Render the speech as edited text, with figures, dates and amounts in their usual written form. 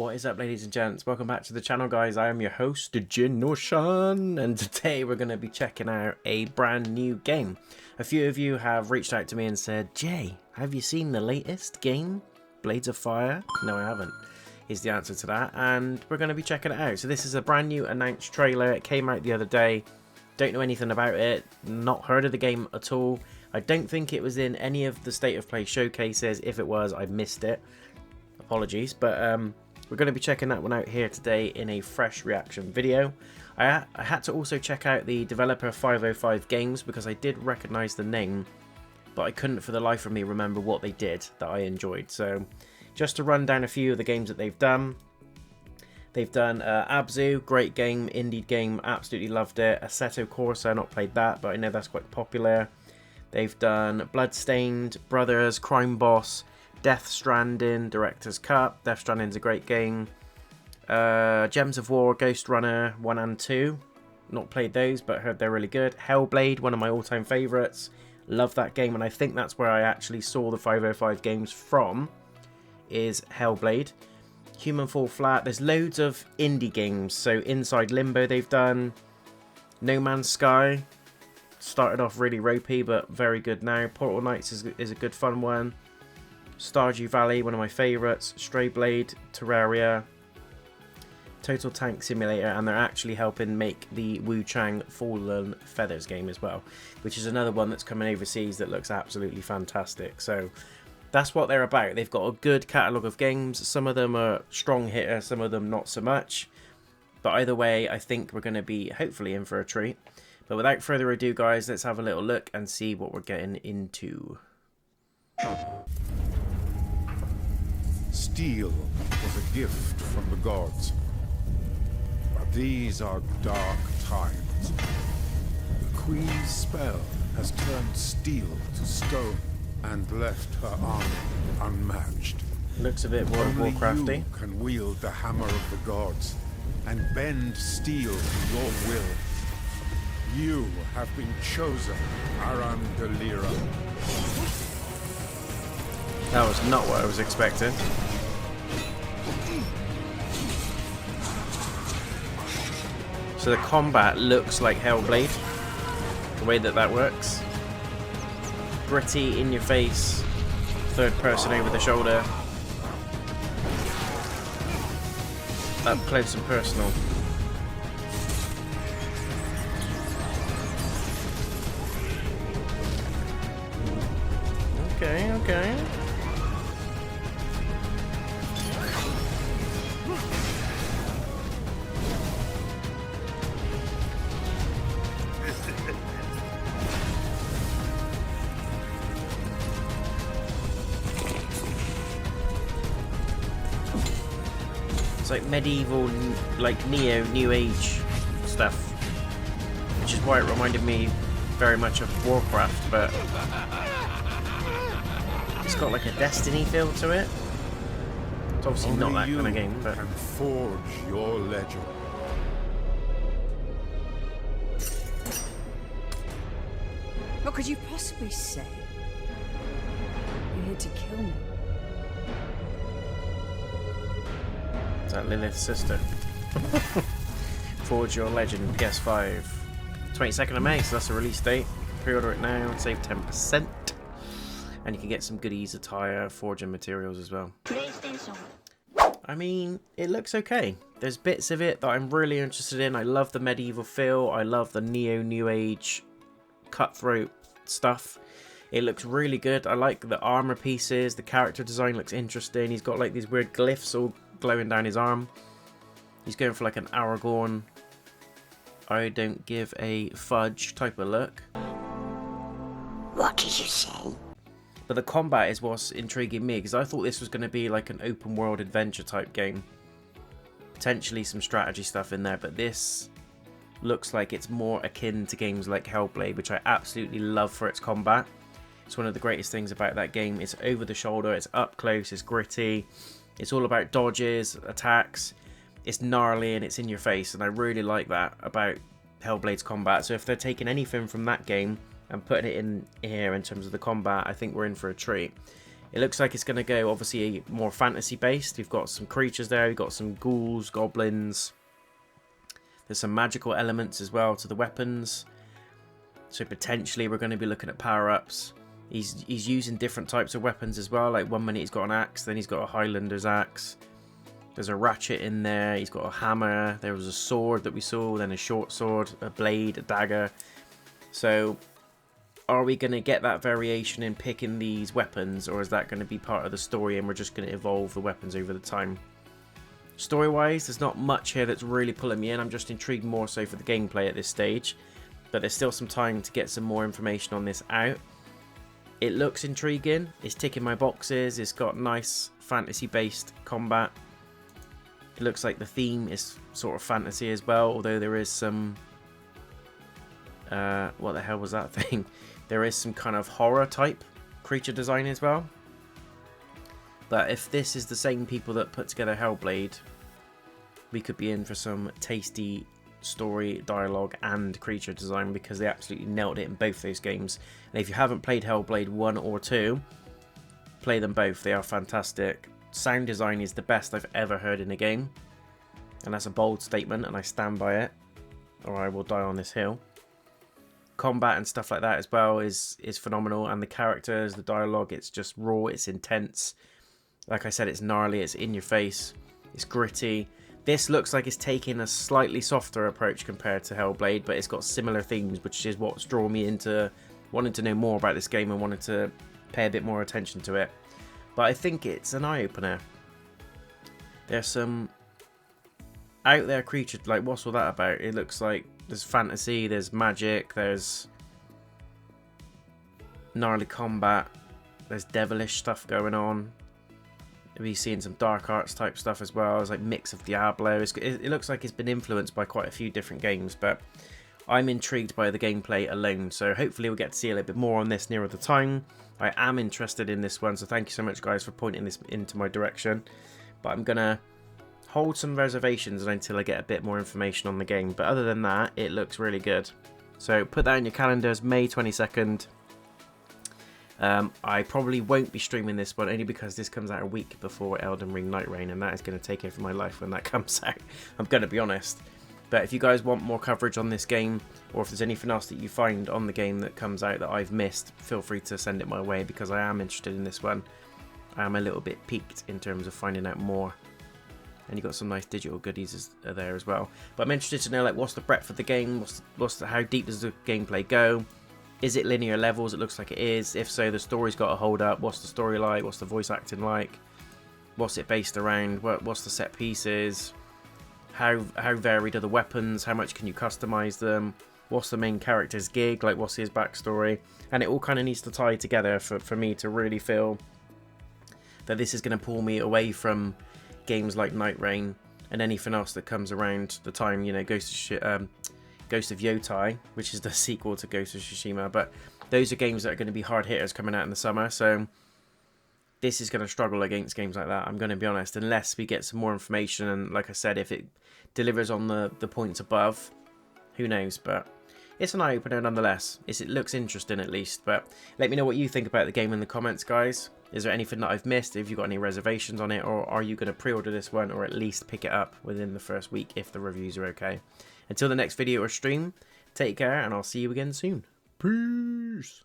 What is up, ladies and gents? Welcome back to the channel, guys. I am your host, Mr.Notion, and today we're going to be checking out a brand new game. A few of you have reached out to me and said, Jay, have you seen the latest game, Blades of Fire? No, I haven't, is the answer to that, and we're going to be checking it out. So this is a brand new announced trailer. It came out the other day. Don't know anything about it, not heard of the game at all. I don't think it was in any of the State of Play showcases. If it was, I missed it. Apologies, but we're going to be checking that one out here today in a fresh reaction video. I had to also check out the developer 505 Games because I did recognise the name, but I couldn't for the life of me remember what they did that I enjoyed. So just to run down a few of the games that they've done. They've done Abzu, great game, indie game, absolutely loved it. Assetto Corsa, not played that, but I know that's quite popular. They've done Bloodstained, Brothers, Crime Boss, Death Stranding, Director's Cut. Death Stranding's a great game. Gems of War, Ghost Runner 1 and 2. Not played those, but heard they're really good. Hellblade, one of my all-time favourites. Love that game, and I think that's where I actually saw the 505 Games from, is Hellblade. Human Fall Flat. There's loads of indie games. So Inside Limbo they've done. No Man's Sky. Started off really ropey, but very good now. Portal Knights is a good fun one. Stardew Valley, one of my favourites. Stray Blade, Terraria, Total Tank Simulator, and they're actually helping make the Wu Chang Fallen Feathers game as well, which is another one that's coming overseas that looks absolutely fantastic. So that's what they're about. They've got a good catalogue of games. Some of them are strong hitters, some of them not so much. But either way, I think we're going to be hopefully in for a treat. But without further ado, guys, let's have a little look and see what we're getting into. Steel was a gift from the gods. But these are dark times. The Queen's spell has turned steel to stone and left her army unmatched. Looks a bit World of Only Warcrafty. you can wield the hammer of the gods and bend steel to your will. You have been chosen, Arandelira. That was not what I was expecting. So the combat looks like Hellblade, the way that works. Gritty, in your face, third person over the shoulder. Up close and personal. Okay. It's like medieval, like New Age stuff, which is why it reminded me very much of Warcraft, but it's got like a Destiny feel to it. It's obviously not that kind of game, but can forge your legend. What could you possibly say? You're here to kill me. is that Lilith's sister? Forge Your Legend, PS5. 22nd of May, so that's the release date. Pre-order it now and save 10%. And you can get some goodies, attire, forging materials as well. I mean, it looks okay. There's bits of it that I'm really interested in. I love the medieval feel. I love the New Age cutthroat stuff. It looks really good. I like the armor pieces. The character design looks interesting. He's got like these weird glyphs all glowing down his arm. He's going for like an Aragorn, I don't give a fudge type of look. What did you say? But the combat is what's intriguing me, because I thought this was going to be like an open world adventure type game. Potentially some strategy stuff in there, but this looks like it's more akin to games like Hellblade, which I absolutely love for its combat. It's one of the greatest things about that game. It's over the shoulder, it's up close, it's gritty. It's all about dodges, attacks. It's gnarly and it's in your face, and I really like that about Hellblade's combat. So if they're taking anything from that game and putting it in here in terms of the combat, I think we're in for a treat. It looks like it's going to go obviously more fantasy based. We've got some creatures there, we've got some ghouls, goblins. There's some magical elements as well to the weapons. So potentially we're going to be looking at power-ups. He's using different types of weapons as well. Like 1 minute he's got an axe, then he's got a Highlander's axe. There's a ratchet in there, he's got a hammer. There was a sword that we saw, then a short sword, a blade, a dagger. So are we going to get that variation in picking these weapons, or is that going to be part of the story and we're just going to evolve the weapons over the time? Story-wise, there's not much here that's really pulling me in. I'm just intrigued more so for the gameplay at this stage. But there's still some time to get some more information on this out. It looks intriguing. It's ticking my boxes. It's got nice fantasy-based combat. It looks like the theme is sort of fantasy as well, although there is some... what the hell was that thing? There is some kind of horror-type creature design as well. But if this is the same people that put together Hellblade, we could be in for some tasty story, dialogue, and creature design, because they absolutely nailed it in both those games. And if you haven't played Hellblade 1 or 2, play them both. They are fantastic. Sound design is the best I've ever heard in a game. And that's a bold statement, and I stand by it, or I will die on this hill. Combat and stuff like that as well is phenomenal, and the characters, the dialogue, it's just raw, it's intense. Like I said, it's gnarly, it's in your face, it's gritty. This looks like it's taking a slightly softer approach compared to Hellblade, but it's got similar themes, which is what's drawn me into wanting to know more about this game and wanting to pay a bit more attention to it. But I think it's an eye-opener. There's some out there creatures, like what's all that about? It looks like there's fantasy, there's magic, there's gnarly combat, there's devilish stuff going on. We're seeing some dark arts type stuff as well. It's like mix of Diablo. It looks like it's been influenced by quite a few different games, but I'm intrigued by the gameplay alone. So hopefully we'll get to see a little bit more on this nearer the time. I am interested in this one, so thank you so much, guys, for pointing this into my direction. But I'm gonna hold some reservations until I get a bit more information on the game. But other than that, it looks really good. So put that in your calendars, May 22nd. I probably won't be streaming this one, only because this comes out a week before Elden Ring Night Reign, and that is going to take over my life when that comes out. I'm going to be honest. But if you guys want more coverage on this game, or if there's anything else that you find on the game that comes out that I've missed, feel free to send it my way, because I am interested in this one. I am a little bit piqued in terms of finding out more. And you've got some nice digital goodies there as well. But I'm interested to know, like, what's the breadth of the game? How deep does the gameplay go? Is it linear levels? It looks like it is. If so, the story's got to hold up. What's the story like? What's the voice acting like? What's it based around? What's the set pieces? How varied are the weapons? How much can you customize them? What's the main character's gig? Like, what's his backstory? And it all kind of needs to tie together for me to really feel that this is going to pull me away from games like Night Reign and anything else that comes around the time, you know, Ghost of Yotai, which is the sequel to Ghost of Tsushima. But those are games that are going to be hard hitters coming out in the summer, so this is going to struggle against games like that, I'm going to be honest, unless we get some more information. And like I said, if it delivers on the points above, who knows. But it's an eye-opener nonetheless. It looks interesting at least. But let me know what you think about the game in the comments, guys. Is there anything that I've missed? Have you got any reservations on it? Or are you going to pre-order this one, or at least pick it up within the first week if the reviews are okay? Until the next video or stream, take care, and I'll see you again soon. Peace!